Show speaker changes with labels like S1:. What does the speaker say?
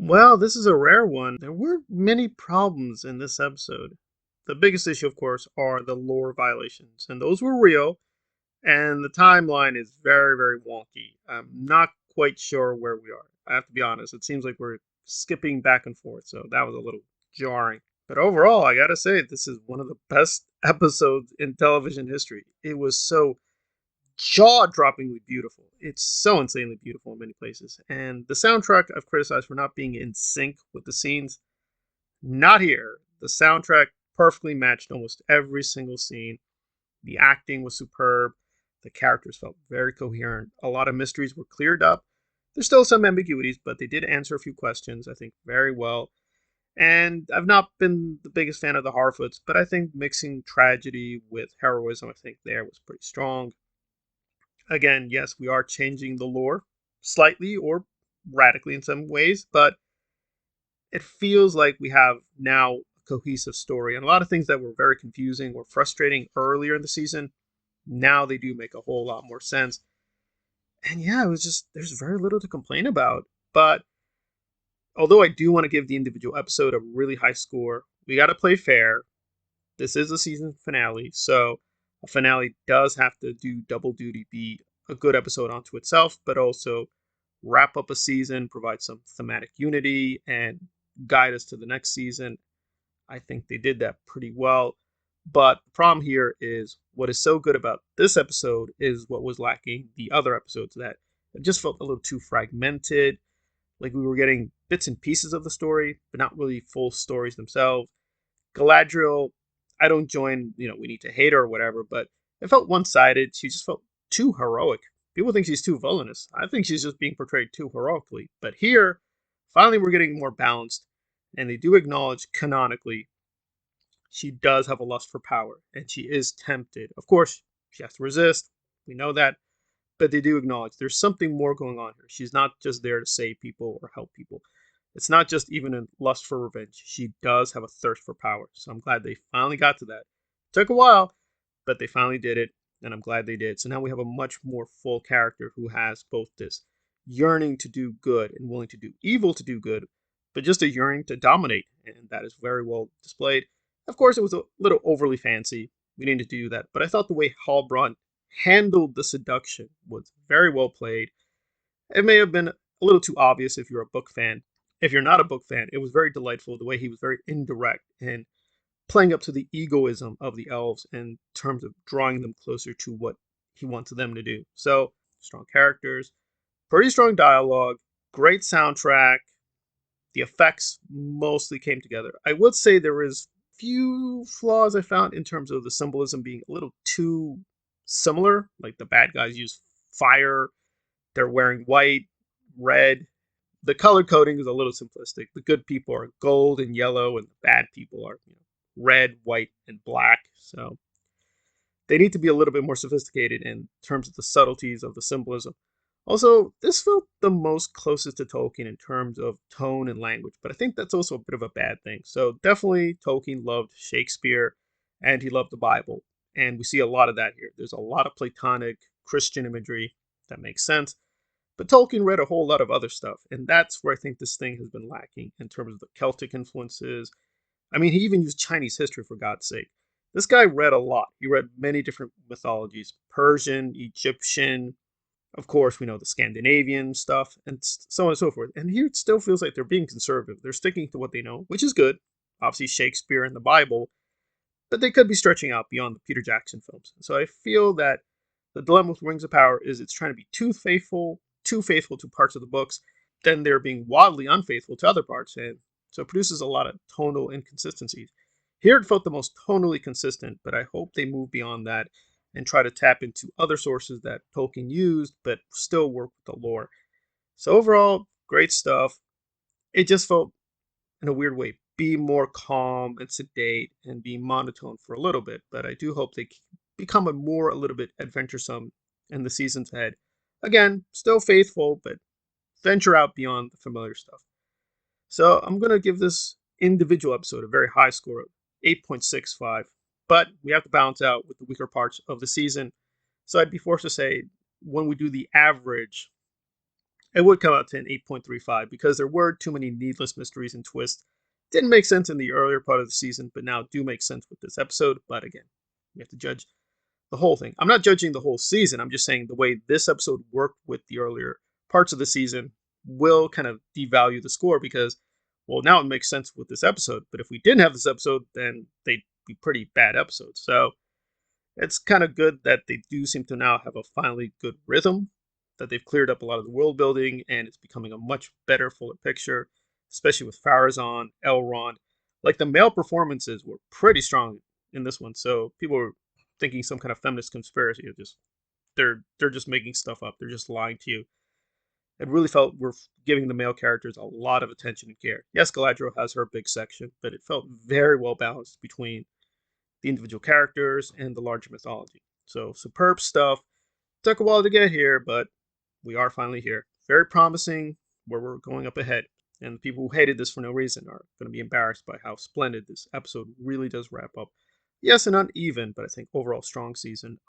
S1: Well, this is a rare one. There were many problems in this episode. The biggest issue, of course, are the lore violations, and those were real, and the timeline is very, very wonky. I'm not quite sure where we are. I have to be honest. It seems like we're skipping back and forth, so that was a little jarring. But overall, I gotta say, this is one of the best episodes in television history. It was so jaw-droppingly beautiful. It's so insanely beautiful in many places. And the soundtrack I've criticized for not being in sync with the scenes. Not here. The soundtrack perfectly matched almost every single scene. The acting was superb. The characters felt very coherent. A lot of mysteries were cleared up. There's still some ambiguities, but they did answer a few questions, I think, very well. And I've not been the biggest fan of the Harfoots, but I think mixing tragedy with heroism, I think there was pretty strong. Again, yes, we are changing the lore slightly or radically in some ways, but it feels like we have now a cohesive story. And a lot of things that were very confusing or frustrating earlier in the season, now they do make a whole lot more sense. And yeah, it was just, there's very little to complain about. But although I do want to give the individual episode a really high score, we got to play fair. This is a season finale, so a finale does have to do double duty, be a good episode unto itself, but also wrap up a season, provide some thematic unity, and guide us to the next season. I think they did that pretty well. But the problem here is what is so good about this episode is what was lacking the other episodes, that it just felt a little too fragmented. Like we were getting bits and pieces of the story, but not really full stories themselves. Galadriel, I don't join, we need to hate her or whatever, but it felt one sided. She just felt too heroic. People think she's too villainous. I think she's just being portrayed too heroically. But here, finally, we're getting more balanced, and they do acknowledge canonically she does have a lust for power, and she is tempted. Of course, she has to resist. We know that. But they do acknowledge there's something more going on here. She's not just there to save people or help people. It's not just even a lust for revenge. She does have a thirst for power. So I'm glad they finally got to that. It took a while, but they finally did it, and I'm glad they did. So now we have a much more full character who has both this yearning to do good and willing to do evil to do good, but just a yearning to dominate, and that is very well displayed. Of course, it was a little overly fancy. We needed to do that, but I thought the way Hallbrun handled the seduction was very well played. It may have been a little too obvious if you're a book fan. If you're not a book fan, it was very delightful the way he was very indirect and playing up to the egoism of the elves in terms of drawing them closer to what he wanted them to do. So, strong characters, pretty strong dialogue, great soundtrack. The effects mostly came together. I would say there is few flaws I found in terms of the symbolism being a little too similar. Like the bad guys use fire, they're wearing white, red. The color coding is a little simplistic. The good people are gold and yellow, and the bad people are red, white, and black. So they need to be a little bit more sophisticated in terms of the subtleties of the symbolism. Also, this felt the most closest to Tolkien in terms of tone and language, but I think that's also a bit of a bad thing. So definitely Tolkien loved Shakespeare and he loved the Bible. And we see a lot of that here. There's a lot of Platonic Christian imagery that makes sense. But Tolkien read a whole lot of other stuff, and that's where I think this thing has been lacking in terms of the Celtic influences. I mean, he even used Chinese history, for God's sake. This guy read a lot. He read many different mythologies: Persian, Egyptian, of course, we know the Scandinavian stuff, and so on and so forth. And here it still feels like they're being conservative. They're sticking to what they know, which is good. Obviously, Shakespeare and the Bible, but they could be stretching out beyond the Peter Jackson films. So I feel that the dilemma with Rings of Power is it's trying to be too faithful to parts of the books, then they're being wildly unfaithful to other parts, and so it produces a lot of tonal inconsistencies. Here it felt the most tonally consistent, but I hope they move beyond that and try to tap into other sources that Tolkien used, but still work with the lore. So overall, great stuff. It just felt, in a weird way, be more calm and sedate and be monotone for a little bit, but I do hope they become a little bit adventuresome in the seasons ahead. Again, still faithful, but venture out beyond the familiar stuff. So I'm going to give this individual episode a very high score of 8.65, but we have to balance out with the weaker parts of the season. So I'd be forced to say when we do the average it would come out to an 8.35 because there were too many needless mysteries and twists. Didn't make sense in the earlier part of the season, but now do make sense with this episode. But again, we have to judge the whole thing. I'm not judging the whole season. I'm just saying the way this episode worked with the earlier parts of the season will kind of devalue the score because, well, now it makes sense with this episode. But if we didn't have this episode, then they'd be pretty bad episodes. So it's kind of good that they do seem to now have a finally good rhythm, that they've cleared up a lot of the world building, and it's becoming a much better, fuller picture, especially with Farazan, Elrond. Like the male performances were pretty strong in this one, so people were thinking some kind of feminist conspiracy. Just they're just making stuff up. They're just lying to you. It really felt we're giving the male characters a lot of attention and care. Yes, Galadriel has her big section, but it felt very well balanced between the individual characters and the larger mythology. So superb stuff. Took a while to get here, but we are finally here. Very promising where we're going up ahead. And the people who hated this for no reason are going to be embarrassed by how splendid this episode really does wrap up. Yes, an uneven, but I think overall strong season